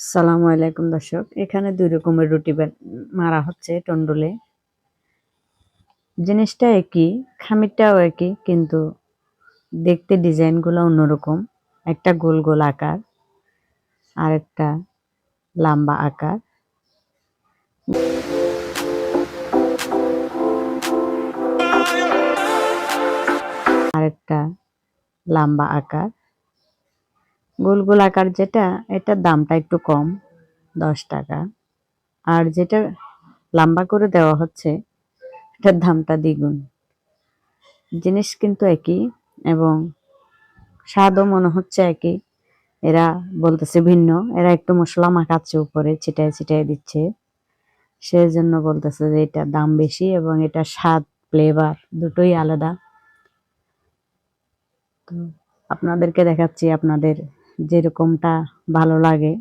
সালামু আলাইকুম দর্শক, এখানে দুই রকমের রুটি মারা হচ্ছে টন্ডলে। জিনিসটা একই, খামিরটাও একই, কিন্তু দেখতে ডিজাইনগুলো অন্যরকম। একটা গোল গোল আকার আর একটা লম্বা আকার। লম্বা আকার, গোল গোল আকার যেটা, এটার দামটা একটু কম, 10 টাকা। আর যেটা লম্বা করে দেওয়া হচ্ছে, এটার দামটা দ্বিগুণ। জিনিস কিন্তু একই এবং স্বাদও মনে হচ্ছে একই। এরা বলতেছে ভিন্ন, এরা একটু মশলা মাখাচ্ছে উপরে, ছিটায় ছিটায় দিচ্ছে, সেজন্য বলতেছে যে এটার দাম বেশি এবং এটা স্বাদ ফ্লেভার দুটোই আলাদা। তো আপনাদেরকে দেখাচ্ছি, আপনাদের যেরকমটা ভালো লাগে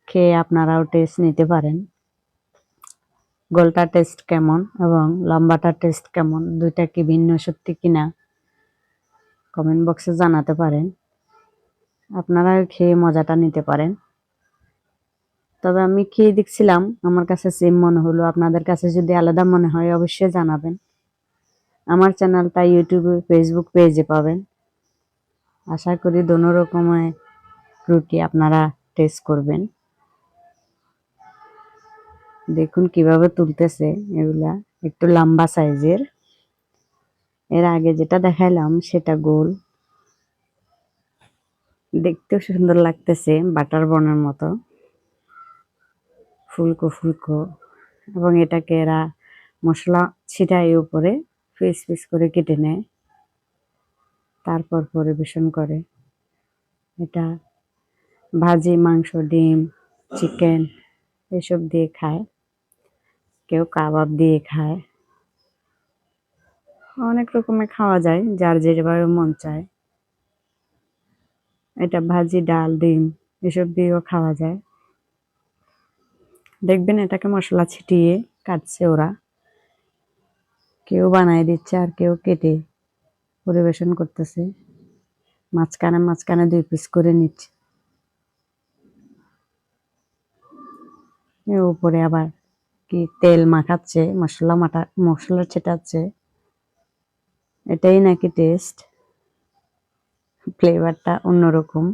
খেয়ে আপনারাও টেস্ট নিতে পারেন। গোলটা টেস্ট কেমন এবং লম্বাটার টেস্ট কেমন, দুইটা কি ভিন্ন সত্যি কিনা কমেন্ট বক্সে জানাতে পারেন। আপনারা খেয়ে মজাটা নিতে পারেন। তবে আমি খেয়ে দেখছিলাম, আমার কাছে সেম মনে হলো। আপনাদের কাছে যদি আলাদা মনে হয় অবশ্যই জানাবেন। আমার চ্যানেলটা ইউটিউবে, ফেসবুক পেজে পাবেন। আশা করি দোনো রকমের রুটি আপনারা টেস্ট করবেন। দেখুন কিভাবে তুলতেছে, এগুলা একটু লম্বা সাইজের। এর আগে যেটা দেখাইলাম সেটা গোল, দেখতেও সুন্দর লাগতেছে, বাটার বনের মতো, ফুলকো ফুলকো। এবং এটাকে এরা মশলা ছিটায় উপরে পিস পিস করে কেটে নেয়, তারপর পরিবেশন করে। এটা ভাজি, মাংস, ডিম, চিকেন এসব দিয়ে খায়, কেউ কাবাব দিয়ে খায়, অনেক রকমের খাওয়া যায়, যার যেভাবে মন চায়। এটা ভাজি, ডাল, ডিম এসব দিয়েও খাওয়া যায়। দেখবেন এটাকে মশলা ছিটিয়ে কাটছে ওরা, কেউ বানায় দিচ্ছে আর কেউ কেটে পরিবেশন করতেছে। মাঝখানে মাঝখানে 2 পিস করে নিচ্ছে, উপরে আবার কি তেল মাখাচ্ছে, মশলা ছেটাচ্ছে। এটাই নাকি টেস্ট, ফ্লেভারটা অন্যরকম,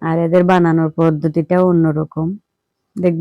আর এদের বানানোর পদ্ধতিটাও অন্যরকম। দেখবেন